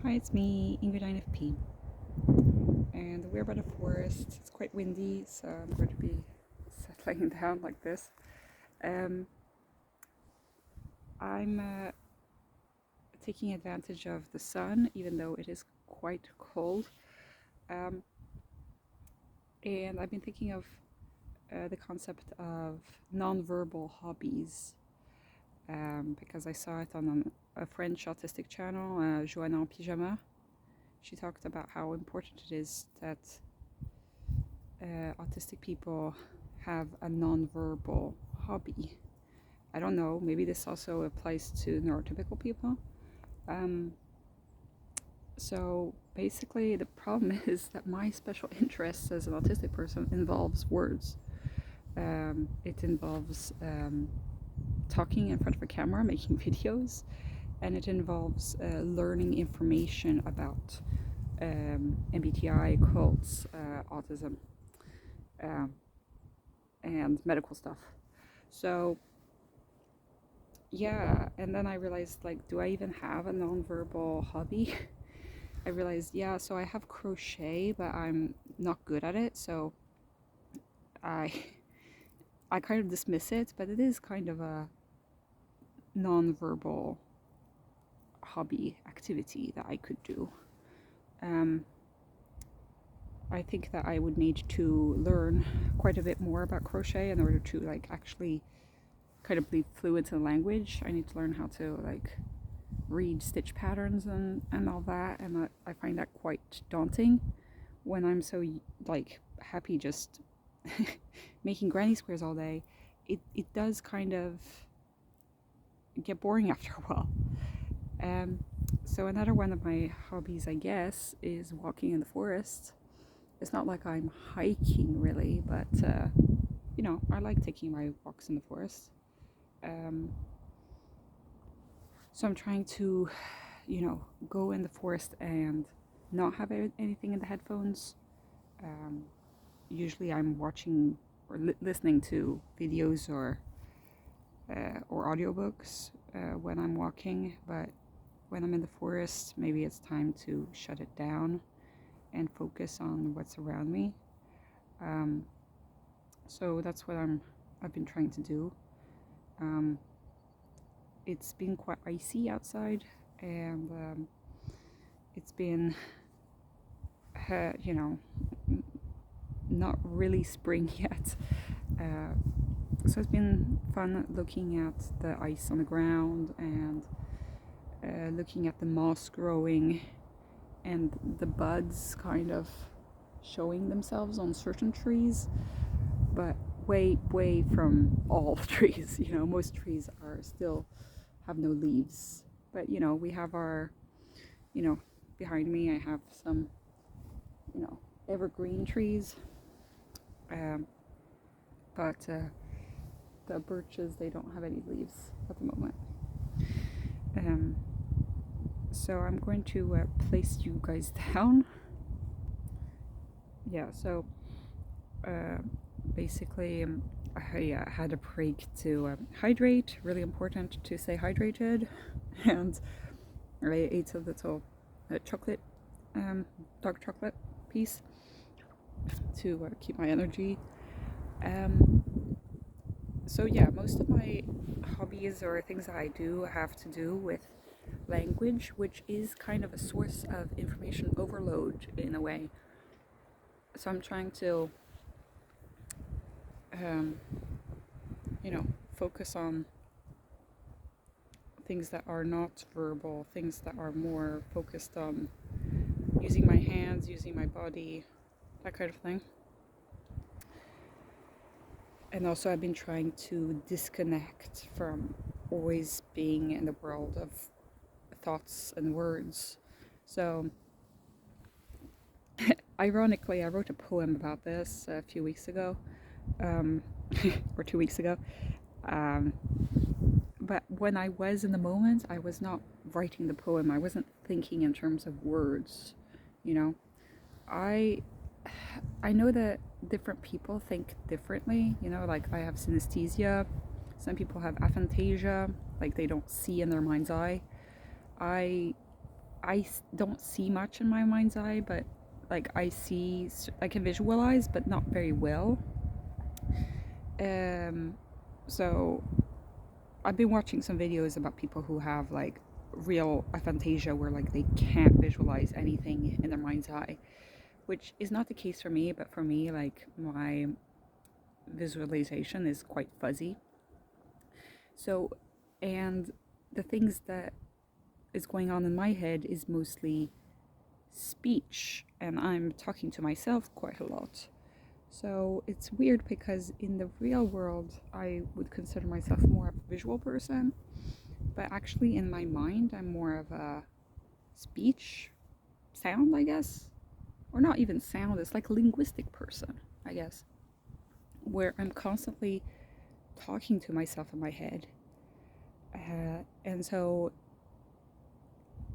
Hi, it's me, Ingrid INFP, and we're by the forest. It's quite windy, so I'm going to be settling down like this. Um, I'm taking advantage of the sun, even though it is quite cold. Um, and I've been thinking of the concept of non-verbal hobbies because I saw it on a French autistic channel, Joanna en Pyjama. She talked about how important it is that autistic people have a non-verbal hobby. I don't know, maybe this also applies to neurotypical people. Um, so basically, the problem is that my special interest as an autistic person involves words. It involves talking in front of a camera, making videos, and it involves learning information about MBTI, cults, autism, um, and medical stuff. So yeah, and then I realized, like, do I even have a nonverbal hobby? I realized, yeah, so I have crochet, but I'm not good at it, so I I kind of dismiss it, but it is kind of a nonverbal hobby activity that I could do. Um, I think that I would need to learn quite a bit more about crochet in order to like actually kind of be fluent in the language. I need to learn how to like read stitch patterns and all that, and I find that quite daunting when I'm so like happy just making granny squares all day. It does kind of get boring after a while. Um, so another one of my hobbies, I guess, is walking in the forest. It's not like I'm hiking really, but I like taking my walks in the forest. Um, so I'm trying to, go in the forest and not have anything in the headphones. Um, Usually I'm watching or listening to videos or audiobooks when I'm walking, but when I'm in the forest, maybe it's time to shut it down and focus on what's around me. Um, so that's what I've been trying to do. Um, it's been quite icy outside, and it's been, you know, not really spring yet. Uh, so it's been fun looking at the ice on the ground and looking at the moss growing and the buds kind of showing themselves on certain trees, but way from all trees. Most trees are still have no leaves, but we have our, you know, behind me I have some, you know, evergreen trees, um, but the birches, they don't have any leaves at the moment. Um, so I'm going to place you guys down. Yeah, so uh, basically, I had a break to hydrate. Really important to stay hydrated. And I ate a little chocolate, dark chocolate piece to keep my energy. Um, so yeah, most of my hobbies or things that I do have to do with language, which is kind of a source of information overload in a way. So I'm trying to, um, focus on things that are not verbal, things that are more focused on using my hands, using my body, that kind of thing. And also, I've been trying to disconnect from always being in the world of thoughts and words. So, ironically, I wrote a poem about this a few weeks ago, um, or 2 weeks ago. Um, but when I was in the moment, I was not writing the poem. I wasn't thinking in terms of words. You know, I I know that different people think differently. Like I have synesthesia. Some people have aphantasia, like they don't see in their mind's eye. I don't see much in my mind's eye, but like I can visualize, but not very well. Um, so I've been watching some videos about people who have like real aphantasia, where like they can't visualize anything in their mind's eye, which is not the case for me. But for me, like my visualization is quite fuzzy. So, and the things that is going on in my head is mostly speech, and I'm talking to myself quite a lot. So it's weird because in the real world, I would consider myself more of a visual person, but actually in my mind, I'm more of a speech, sound, I guess, or not even sound, it's like a linguistic person, I guess, where I'm constantly talking to myself in my head. And so,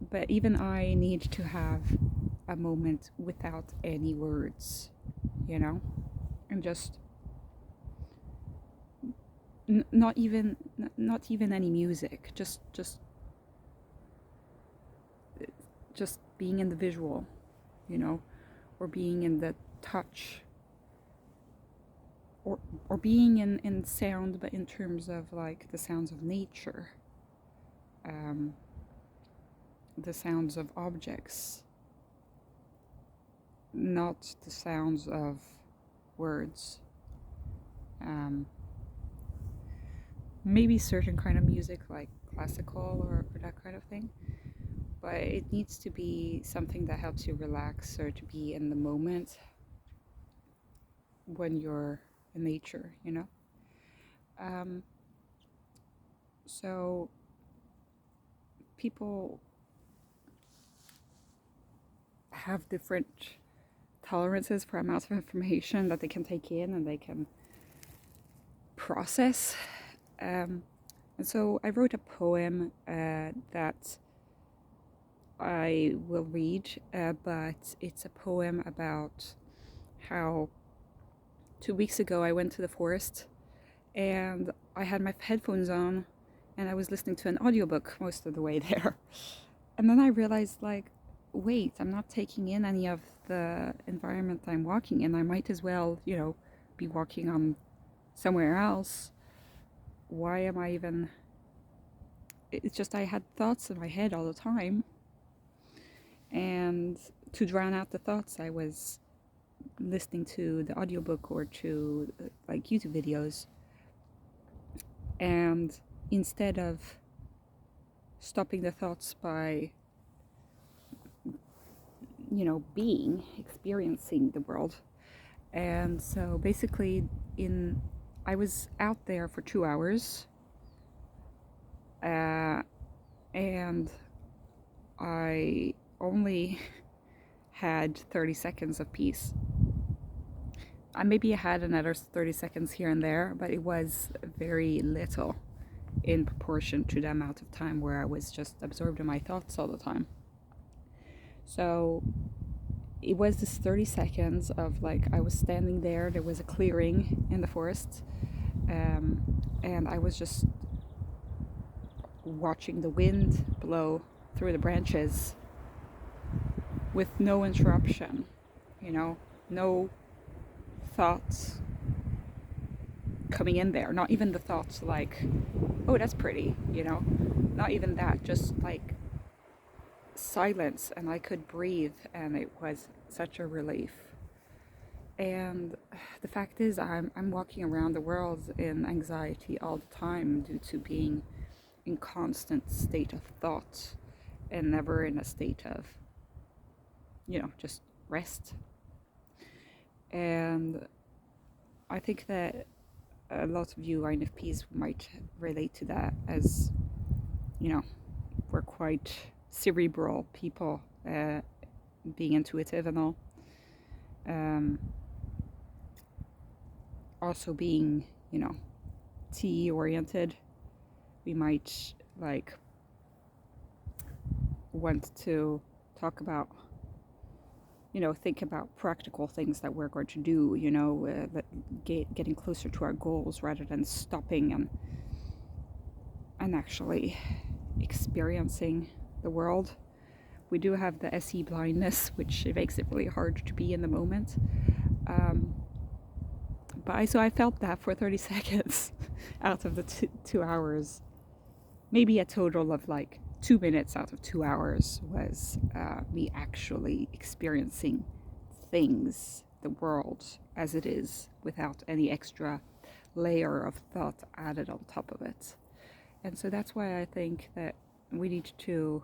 but even I need to have a moment without any words, you know, and just not even any music, just being in the visual, you know, or being in the touch, or being in sound, but in terms of like the sounds of nature, um, the sounds of objects, not the sounds of words. Um, Maybe certain kind of music like classical or that kind of thing, but it needs to be something that helps you relax or to be in the moment when you're in nature, you know. Um, so people have different tolerances for amounts of information that they can take in and they can process. And so I wrote a poem that I will read, but it's a poem about how 2 weeks ago I went to the forest and I had my headphones on and I was listening to an audiobook most of the way there. And then I realized, like, wait, I'm not taking in any of the environment I'm walking in. I might as well, you know, be walking on somewhere else. Why am I even. It's just I had thoughts in my head all the time. And to drown out the thoughts, I was listening to the audiobook or to like YouTube videos. And instead of stopping the thoughts by, you know, experiencing the world. And so basically, I was out there for 2 hours, and I only had 30 seconds of peace. I maybe had another 30 seconds here and there, but it was very little in proportion to the amount of time where I was just absorbed in my thoughts all the time. So it was this 30 seconds of like, I was standing there was a clearing in the forest, and I was just watching the wind blow through the branches with no interruption, you know, no thoughts coming in there, not even the thoughts like, oh, that's pretty, you know, not even that, just like silence, and I could breathe, and it was such a relief. And the fact is, I'm walking around the world in anxiety all the time due to being in constant state of thought and never in a state of, you know, just rest. And I think that a lot of you INFPs might relate to that, as, you know, we're quite cerebral people, being intuitive and all. Also being, you know, T oriented, we might like want to talk about, you know, think about practical things that we're going to do, you know, getting closer to our goals rather than stopping and actually experiencing the world. we do have the SE blindness, which makes it really hard to be in the moment. So I felt that for 30 seconds out of the 2 hours. Maybe a total of like 2 minutes out of 2 hours was me actually experiencing things, the world as it is, without any extra layer of thought added on top of it. And so that's why I think that we need to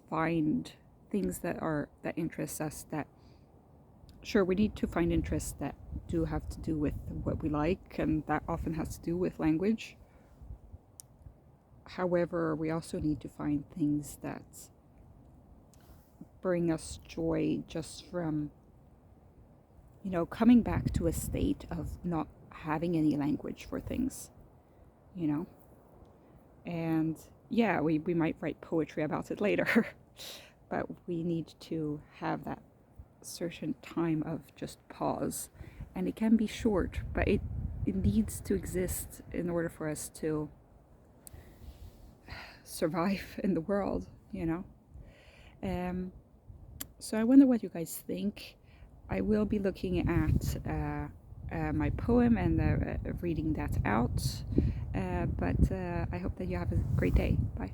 find things that interest us. That sure, we need to find interests that do have to do with what we like, and that often has to do with language. However, we also need to find things that bring us joy just from, coming back to a state of not having any language for things, And yeah, we might write poetry about it later, but we need to have that certain time of just pause. And it can be short, but it needs to exist in order for us to survive in the world, So I wonder what you guys think. I will be looking at my poem and reading that out. But I hope that you have a great day. Bye.